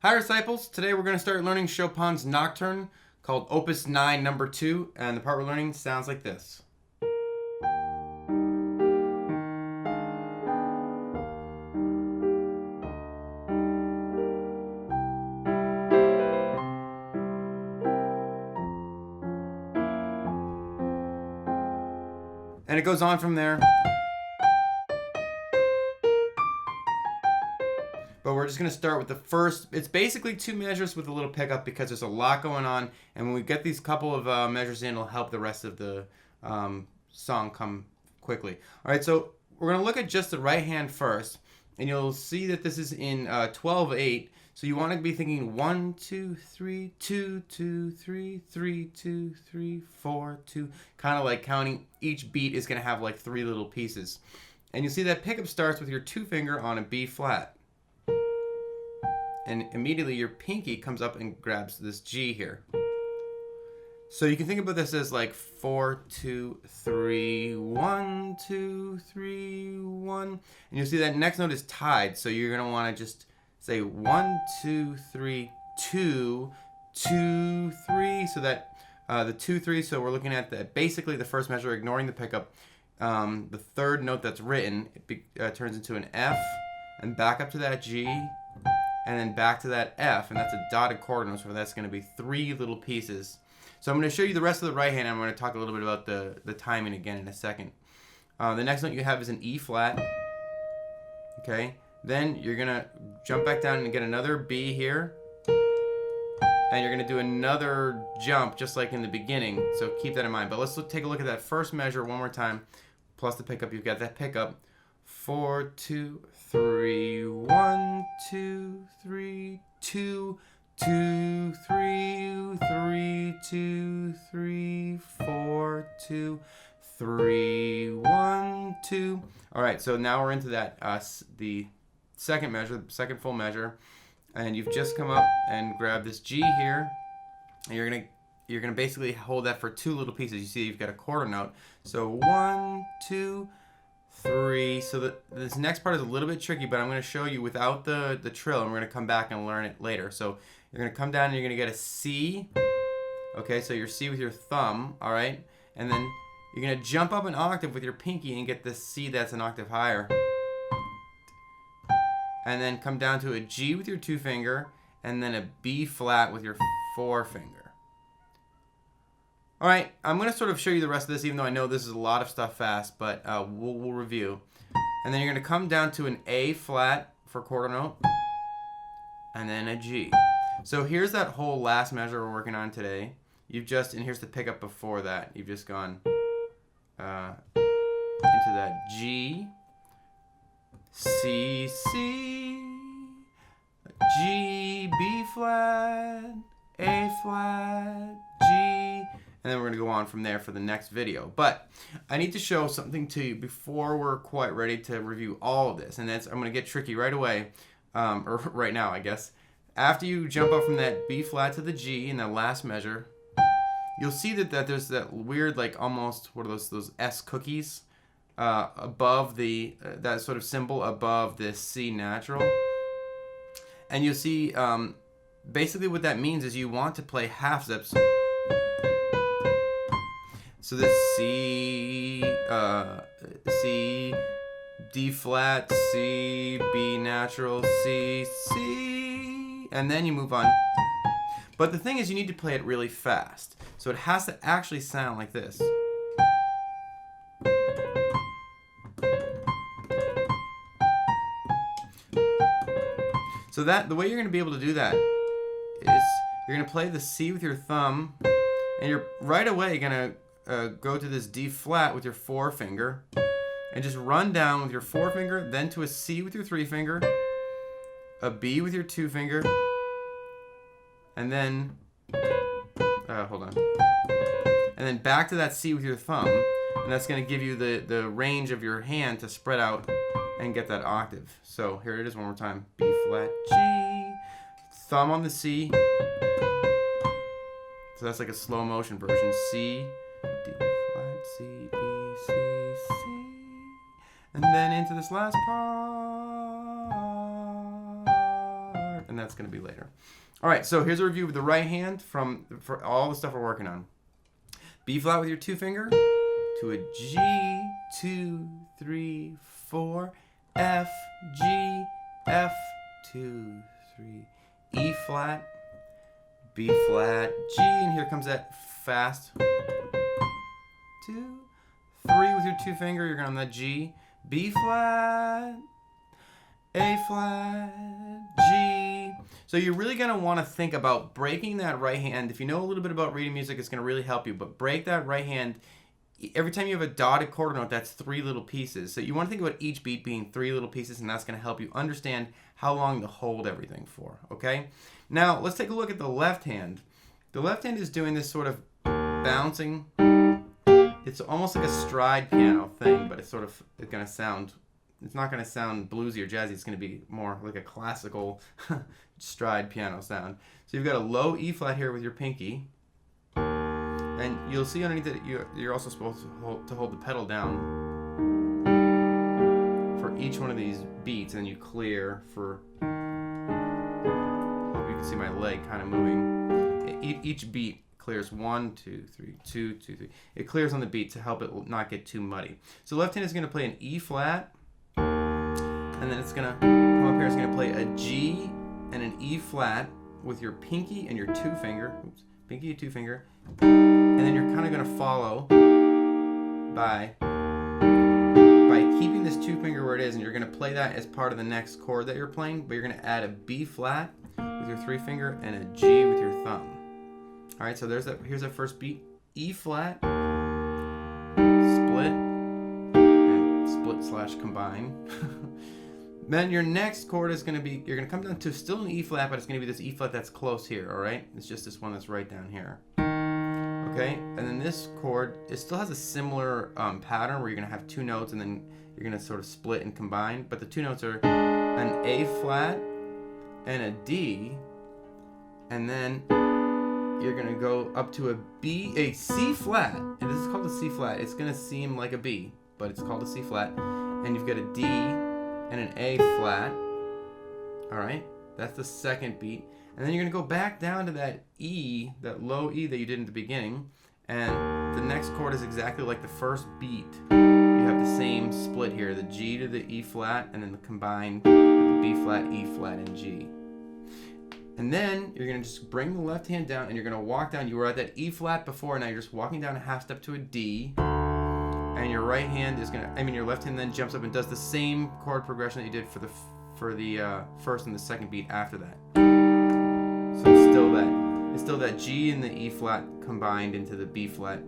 Hi disciples, today we're going to start learning Chopin's Nocturne called Op.9 No.2, and the part we're learning sounds like this. And it goes on from there. But we're just going to start with the first. It's basically two measures with a little pickup because there's a lot going on. And when we get these couple of measures in, it'll help the rest of the song come quickly. All right, so we're going to look at just the right hand first. And you'll see that this is in 12/8. So you want to be thinking 1, 2, 3, 2, 2, 3, 3, 2, 3, 4, 2. Kind of like counting. Each beat is going to have like 3 little pieces. And you see that pickup starts with your 2 finger on a B flat. And immediately your pinky comes up and grabs this G here. So you can think about this as like 4, 2, 3, 1, 2, 3, 1. And you'll see that next note is tied. So you're going to want to just say 1, 2, 3, 2, 2, 3. So that the 2, 3. So we're looking at basically the first measure, ignoring the pickup. The third note that's written turns into an F, and back up to that G. And then back to that F, and that's a dotted quarter note, so that's going to be 3 little pieces. So I'm going to show you the rest of the right hand, and I'm going to talk a little bit about the timing again in a second. The next note you have is an E flat. Okay, then you're going to jump back down and get another B here. And you're going to do another jump just like in the beginning, so keep that in mind. But let's take a look at that first measure one more time, plus the pickup. You've got that pickup. 4, 2, 3, 1, 2, 3, 2, 2, 3, 3, 2, 3, 4, 2, 3, 1, 2. All right, so now we're into that the second measure, the second full measure, and you've just come up and grabbed this G here, and you're gonna basically hold that for 2 little pieces. You see, you've got a quarter note. So 1, 2, 3. So this next part is a little bit tricky, but I'm going to show you without the trill, and we're going to come back and learn it later. So you're going to come down and you're going to get a C. Okay, so your C with your thumb, all right? And then you're going to jump up an octave with your pinky and get this C that's an octave higher. And then come down to a G with your 2 finger, and then a B flat with your 4 finger. All right, I'm going to sort of show you the rest of this, even though I know this is a lot of stuff fast, but we'll review. And then you're going to come down to an A flat for quarter note, and then a G. So here's that whole last measure we're working on today. And here's the pickup before that. You've just gone into that G, C, C, G, B flat, A flat, G. And then we're going to go on from there for the next video. But I need to show something to you before we're quite ready to review all of this. And I'm going to get tricky right away, or right now, I guess. After you jump up from that B flat to the G in the last measure, you'll see that there's that weird, like almost, what are those S cookies above that sort of symbol above this C natural. And you'll see basically what that means is you want to play half steps. So this C, D flat, C, B natural, C, C, and then you move on. But the thing is, you need to play it really fast. So it has to actually sound like this. So the way you're going to be able to do that is you're going to play the C with your thumb, and you're right away going to go to this D flat with your 4 finger, and just run down with your 4 finger, then to a C with your 3 finger, a B with your 2 finger, and then hold on, and then back to that C with your thumb, and that's going to give you the range of your hand to spread out and get that octave. So here it is one more time: B flat, G, thumb on the C. So that's like a slow motion version. C, D flat, C, B, C, C, and then into this last part, and that's going to be later. All right, so here's a review of the right hand for all the stuff we're working on. B flat with your 2 finger to a G, 2, 3, 4, F, G, F, 2, 3, E flat, B flat, G, and here comes that fast 2, 3 with your 2 finger, you're going on that G, B flat, A flat, G. So you're really going to want to think about breaking that right hand. If you know a little bit about reading music, it's going to really help you, but break that right hand. Every time you have a dotted quarter note, that's 3 little pieces. So you want to think about each beat being 3 little pieces, and that's going to help you understand how long to hold everything for, okay? Now, let's take a look at the left hand. The left hand is doing this sort of bouncing. It's almost like a stride piano thing, but it's going to sound, it's not going to sound bluesy or jazzy. It's going to be more like a classical stride piano sound. So you've got a low E flat here with your pinky. And you'll see underneath it, you're also supposed to hold the pedal down for each one of these beats, and then you clear for, hope you can see my leg kind of moving. Each beat clears 1, 2, 3, 2, 2, 3. It clears on the beat to help it not get too muddy. So left hand is going to play an E flat, and then it's going to come up here, it's going to play a G and an E flat with your pinky and your 2 finger. Oops, pinky and 2 finger. And then you're kind of going to follow by keeping this 2 finger where it is, and you're going to play that as part of the next chord that you're playing, but you're going to add a B flat with your 3 finger and a G with your thumb. All right, so here's that first beat. E flat, split, and split/combine. Then your next chord is going to be, you're going to come down to still an E flat, but it's going to be this E flat that's close here, all right? It's just this one that's right down here. Okay, and then this chord, it still has a similar pattern where you're going to have 2 notes and then you're going to sort of split and combine, but the 2 notes are an A flat and a D, and then you're going to go up to a C flat, and this is called a C flat. It's going to seem like a B, but it's called a C flat, and you've got a D and an A flat, all right? That's the second beat. And then you're going to go back down to that E, that low E that you did in the beginning, and the next chord is exactly like the first beat. You have the same split here, the G to the E flat, and then the combined with the B flat, E flat, and G. And then you're going to just bring the left hand down, and you're going to walk down. You were at that E flat before, now you're just walking down a half step to a D, and your right hand is going to, your left hand then jumps up and does the same chord progression that you did for the first and the second beat after that. So it's still that G and the E flat combined into the B flat,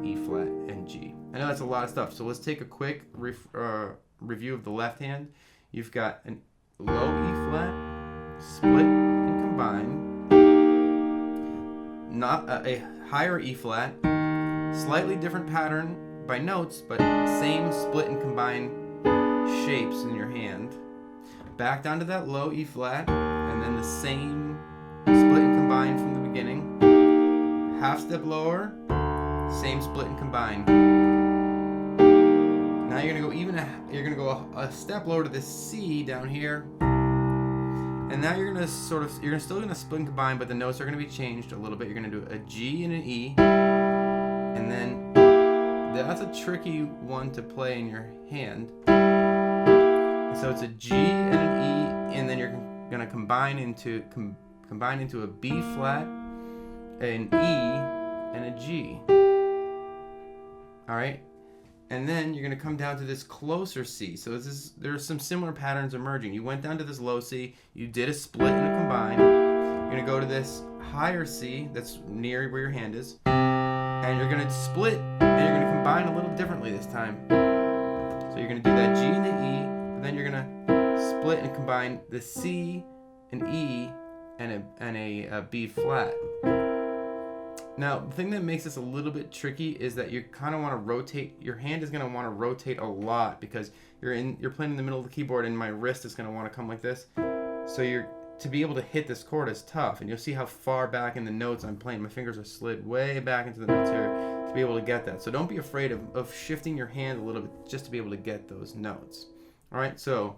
E flat, and G. I know that's a lot of stuff, so let's take a quick review of the left hand. You've got a low E flat, split and combine, not a higher E flat, slightly different pattern by notes, but same split and combine shapes in your hand. Back down to that low E flat, and then the same split and combine from the beginning. Half step lower, same split and combine. Now you're gonna go a step lower to this C down here, and now you're still gonna split and combine, but the notes are gonna be changed a little bit. You're gonna do a G and an E, and then that's a tricky one to play in your hand. So it's a G and an E, and then you're gonna combine into a B flat, an E, and a G. All right, and then you're gonna come down to this closer C. So there are some similar patterns emerging. You went down to this low C, you did a split and a combine. You're gonna go to this higher C that's near where your hand is, and you're gonna split, and you're gonna combine a little differently this time. So you're gonna do that G and the E, and then you're gonna split and combine the C, an E, and a B flat. Now, the thing that makes this a little bit tricky is that you kind of want to rotate. Your hand is going to want to rotate a lot because you're playing in the middle of the keyboard, and my wrist is going to want to come like this. So to be able to hit this chord is tough, and you'll see how far back in the notes I'm playing. My fingers are slid way back into the notes here to be able to get that. So don't be afraid of shifting your hand a little bit just to be able to get those notes. All right, so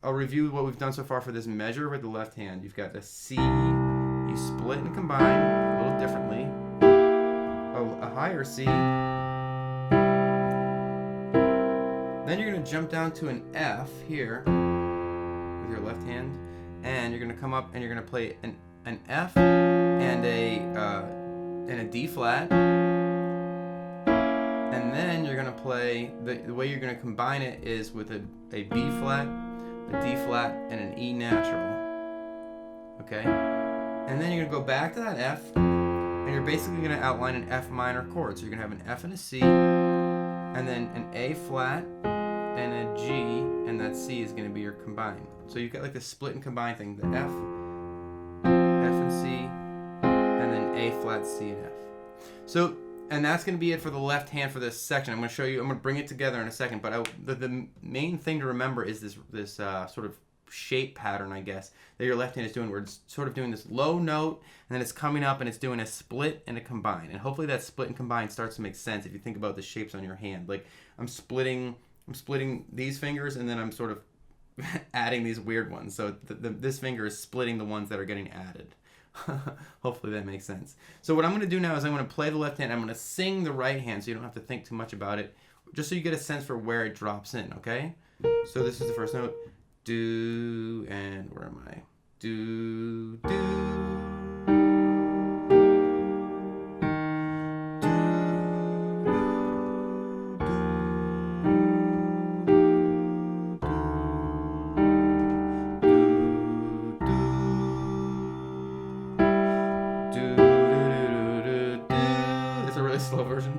I'll review what we've done so far for this measure with the left hand. You've got the C, you split and combine a little differently. A higher C. Then you're going to jump down to an F here with your left hand, and you're going to come up and you're going to play an F and a D flat, and then you're going to play the way you're going to combine it is with a B flat, a D flat, and an E natural. Okay, and then you're going to go back to that F, and you're basically going to outline an F minor chord. So you're going to have an F and a C, and then an A flat and a G, and that C is going to be your combine. So you've got like the split and combine thing, the F and C, and then A flat, C, and F. So, and that's going to be it for the left hand for this section. I'm going to show you, I'm going to bring it together in a second, but the main thing to remember is this sort of shape pattern, I guess, that your left hand is doing, where it's sort of doing this low note, and then it's coming up and it's doing a split and a combine. And hopefully that split and combine starts to make sense if you think about the shapes on your hand. Like I'm splitting these fingers, and then I'm sort of adding these weird ones. So this finger is splitting the ones that are getting added. Hopefully that makes sense. So what I'm going to do now is I'm going to play the left hand. I'm going to sing the right hand, so you don't have to think too much about it, just so you get a sense for where it drops in, okay? So this is the first note. Do, and where am I? Do, do. Slow version.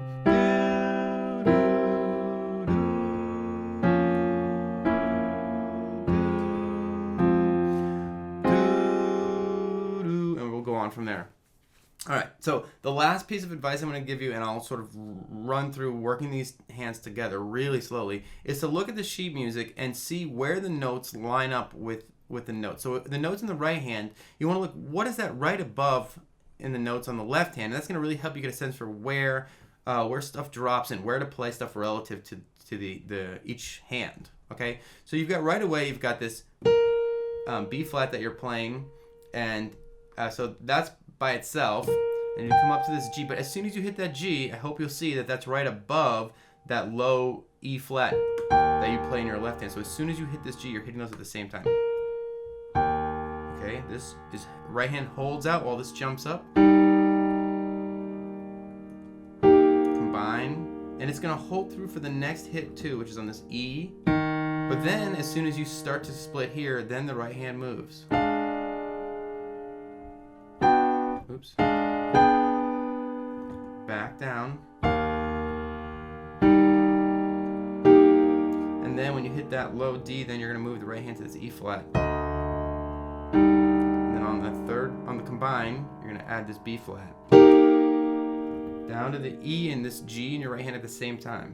And we'll go on from there. All right, so the last piece of advice I'm going to give you, and I'll sort of run through working these hands together really slowly, is to look at the sheet music and see where the notes line up with the notes. So the notes in the right hand, you want to look, what is that right above in the notes on the left hand, and that's going to really help you get a sense for where stuff drops in, where to play stuff relative to the each hand. Okay, so you've got right away, you've got this B flat that you're playing, and so that's by itself, and you come up to this G. But as soon as you hit that G, I hope you'll see that that's right above that low E flat that you play in your left hand. So as soon as you hit this G, you're hitting those at the same time. Okay, this is right hand holds out while this jumps up. Combine, and it's going to hold through for the next hit too, which is on this E. But then as soon as you start to split here, then the right hand moves. Oops. Back down. And then when you hit that low D, then you're going to move the right hand to this E flat. On the combine, you're going to add this B flat. Down to the E and this G in your right hand at the same time.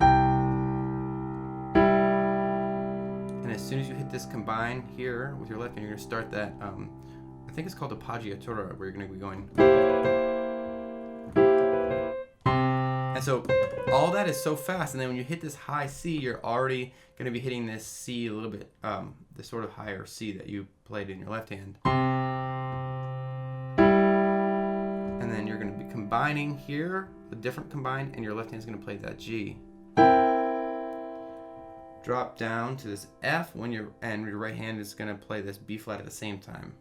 And as soon as you hit this combine here with your left hand, you're going to start that, I think it's called a poggiatura, where you're going to be going. And so all that is so fast, and then when you hit this high C, you're already going to be hitting this C a little bit, the sort of higher C that you played in your left hand. And then you're going to be combining here, a different combine, and your left hand is going to play that G. Drop down to this F and your right hand is going to play this B flat at the same time.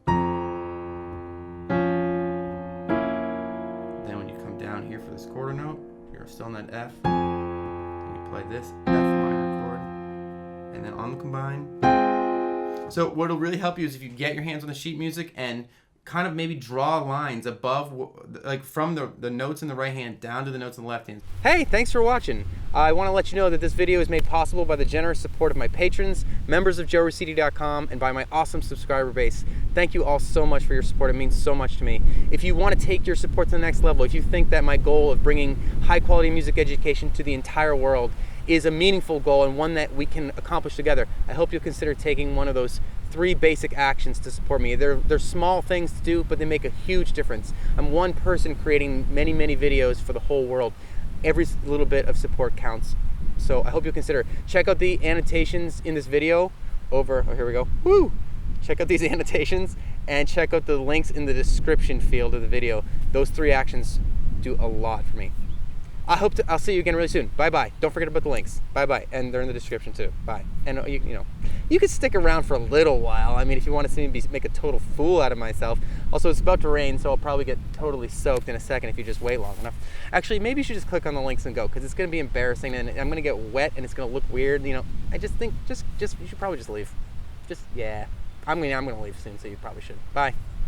Then when you come down here for this quarter note, you're still on that F, and you play this F minor chord, and then on the combine. So what'll really help you is if you get your hands on the sheet music and kind of maybe draw lines above, like from the notes in the right hand down to the notes in the left hand. Hey, thanks for watching. I want to let you know that this video is made possible by the generous support of my patrons, members of JoeRaciti.com, and by my awesome subscriber base. Thank you all so much for your support. It means so much to me. If you want to take your support to the next level, if you think that my goal of bringing high quality music education to the entire world is a meaningful goal and one that we can accomplish together, I hope you'll consider taking one of those 3 basic actions to support me. They're small things to do, but they make a huge difference. I'm one person creating many, many videos for the whole world. Every little bit of support counts. So I hope you'll consider. Check out the annotations in this video over, oh, here we go, woo! Check out these annotations and check out the links in the description field of the video. Those 3 actions do a lot for me. I'll see you again really soon. Bye-bye. Don't forget about the links. Bye-bye. And they're in the description too. Bye. And you can stick around for a little while. I mean, if you want to see me make a total fool out of myself. Also, it's about to rain, so I'll probably get totally soaked in a second if you just wait long enough. Actually, maybe you should just click on the links and go, because it's going to be embarrassing and I'm going to get wet and it's going to look weird. I just think, just you should probably just leave. Yeah. I'm going to leave soon, so you probably should. Bye.